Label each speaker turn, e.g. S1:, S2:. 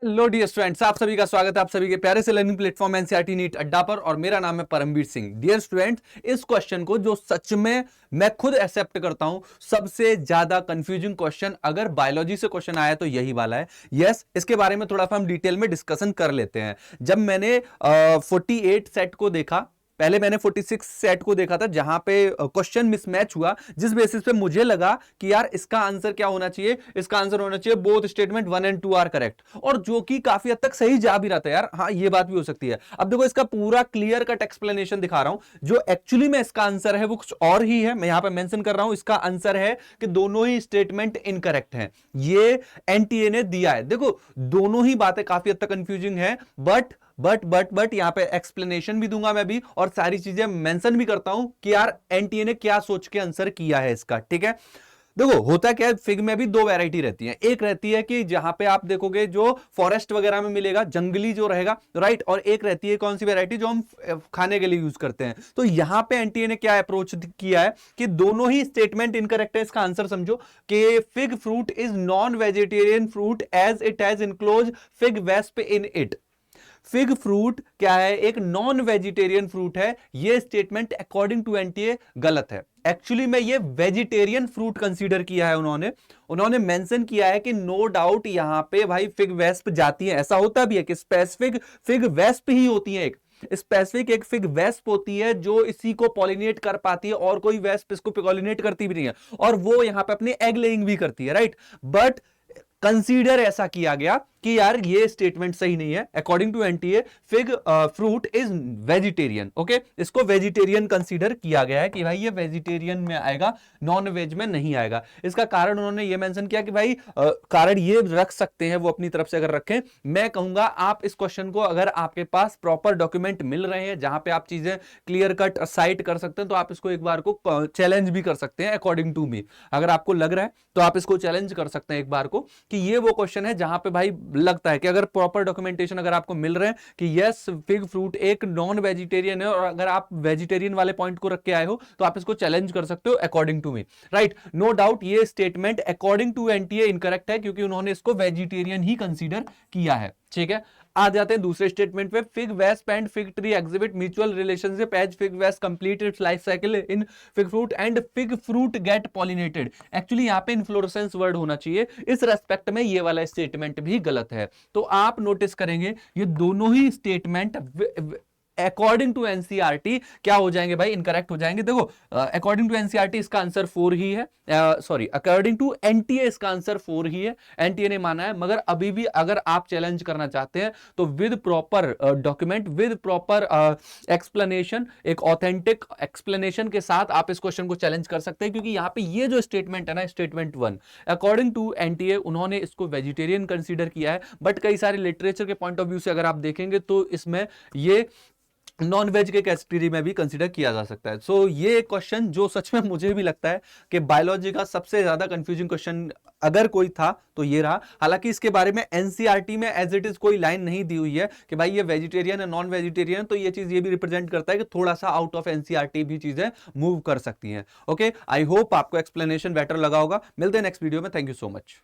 S1: Hello dear students, आप सभी का स्वागत है आप सभी के प्यारे से लर्निंग प्लेटफॉर्म एनसीईआरटी नीट अड्डा पर। और मेरा नाम है परमवीर सिंह। डियर स्टूडेंट्स, इस क्वेश्चन को जो सच में मैं खुद एक्सेप्ट करता हूं, सबसे ज्यादा कंफ्यूजिंग क्वेश्चन अगर बायोलॉजी से क्वेश्चन आया तो यही वाला है। यस, इसके बारे में थोड़ा सा हम डिटेल में डिस्कशन कर लेते हैं। जब मैंने 48 सेट को देखा, पहले मैंने 46 सेट को देखा था जहां पे क्वेश्चन मिसमैच हुआ, जिस बेसिस पे मुझे लगा कि यार इसका आंसर क्या होना चाहिए, इसका आंसर होना चाहिए both statement 1 and 2 are correct, और जो कि काफी हद तक सही जा भी रहा था। यार हाँ, ये बात भी हो सकती है। अब देखो, इसका पूरा क्लियर कट एक्सप्लेनेशन दिखा रहा हूं। जो एक्चुअली में इसका आंसर है वो कुछ और ही है। मैं यहां पे मेंशन कर रहा हूं, इसका आंसर है कि दोनों ही स्टेटमेंट इनकरेक्ट हैं। ये एनटीए ने दिया है। देखो, दोनों ही बातें काफी हद तक कंफ्यूजिंग है, बट यहां पे एक्सप्लेनेशन भी दूंगा मैं भी, और सारी चीजें मेंशन भी करता हूं कि यार एनटीए ने क्या सोच के आंसर किया है इसका। ठीक है, देखो होता क्या है, फिग में भी दो वैरायटी रहती है। एक रहती है कि जहां पे आप देखोगे जो फॉरेस्ट वगैरह में मिलेगा, जंगली जो रहेगा, राइट। और एक रहती है कौन सी वैरायटी, जो हम खाने के लिए यूज करते हैं। तो यहां पे एनटीए ने क्या अप्रोच किया है कि दोनों ही स्टेटमेंट इनकरेक्ट है। इसका आंसर समझो कि fig fruit is non vegetarian fruit as it has enclose fig wasp in it. Fig fruit क्या है, एक नॉन वेजिटेरियन फ्रूट है। यह स्टेटमेंट अकॉर्डिंग टू एनटीए गलत है। एक्चुअली में ये वेजिटेरियन फ्रूट कंसीडर किया है उन्होंने मेंशन किया है कि नो डाउट यहां पे भाई फिग वेस्प जाती है। ऐसा होता भी है कि स्पेसिफिक फिग वेस्प ही होती है, एक स्पेसिफिक एक फिग वेस्प होती है जो इसी को पॉलिनेट कर पाती है, और कोई वेस्प इसको पॉलिनेट करती भी नहीं है, और वो यहां पे अपनी एग लेइंग भी करती है, राइट। बट कंसीडर ऐसा किया गया कि यार ये स्टेटमेंट सही नहीं है। According to NTA fig fruit is vegetarian. Okay, इसको वेजिटेरियन कंसीडर किया गया है कि भाई ये वेजिटेरियन में आएगा, नॉन वेज में नहीं आएगा। इसका कारण उन्होंने ये मेंशन किया कि भाई कारण ये रख सकते हैं वो अपनी तरफ से, अगर रखें। मैं कहूंगा आप इस क्वेश्चन को, अगर आपके पास प्रॉपर डॉक्यूमेंट मिल रहे हैं जहां पे आप चीजें क्लियर कट साइट कर सकते हैं, तो आप इसको एक बार को चैलेंज भी कर सकते हैं। अकॉर्डिंग टू मी, अगर आपको लग रहा है तो आप इसको चैलेंज कर सकते हैं एक बार को, कि ये वो क्वेश्चन है जहां पे भाई लगता है कि अगर प्रॉपर डॉक्यूमेंटेशन अगर आपको मिल रहे हैं कि यस फिग फ्रूट एक नॉन वेजिटेरियन है, और अगर आप वेजिटेरियन वाले पॉइंट को रख के आए हो तो आप इसको चैलेंज कर सकते हो according to me, right. No doubt ये statement according to NTA incorrect है, क्योंकि उन्होंने इसको वेजिटेरियन ही कंसीडर किया है। ठीक है, आ जाते हैं दूसरे स्टेटमेंट पे। Fig wasp and fig tree exhibit mutual relationship as fig wasp complete its life cycle in fig fruit and fig fruit get pollinated. Actually यहां पे इन्फ्लोरेसेंस वर्ड होना चाहिए। इस रेस्पेक्ट में ये वाला स्टेटमेंट भी गलत है। तो आप नोटिस करेंगे ये दोनों ही स्टेटमेंट अकॉर्डिंग टू एनसीईआरटी क्या हो जाएंगे भाई, इनकरेक्ट हो जाएंगे। देखो, अकॉर्डिंग टू एनसीईआरटी इसका आंसर 4 ही है, सॉरी अकॉर्डिंग टू एनटीए इसका आंसर 4 ही है। एनटीए ने माना है, मगर अभी भी अगर आप चैलेंज करना चाहते हैं तो with proper document, with proper explanation, एक ऑथेंटिक एक्सप्लेनेशन के साथ आप इस क्वेश्चन को चैलेंज कर सकते हैं। क्योंकि यहां पे ये जो स्टेटमेंट है ना, स्टेटमेंट 1, अकॉर्डिंग टू एनटीए उन्होंने इसको वेजिटेरियन कंसीडर किया है, बट कई सारे लिटरेचर के पॉइंट ऑफ व्यू से अगर आप देखेंगे तो इसमें ये नॉन वेज के कैटेगरी में भी कंसीडर किया जा सकता है। सो ये क्वेश्चन जो सच में मुझे भी लगता है कि बायोलॉजी का सबसे ज्यादा कंफ्यूजिंग क्वेश्चन अगर कोई था तो ये रहा। हालांकि इसके बारे में एनसीईआरटी में एज इट इज कोई लाइन नहीं दी हुई है कि भाई ये वेजिटेरियन है नॉन वेजिटेरियन, तो ये चीज ये भी रिप्रेजेंट करता है कि थोड़ा सा आउट ऑफ एनसीईआरटी भी चीजें मूव कर सकती हैं। ओके, आई होप आपको एक्सप्लेनेशन बेटर लगा होगा। मिलते हैं नेक्स्ट वीडियो में। Thank you so much.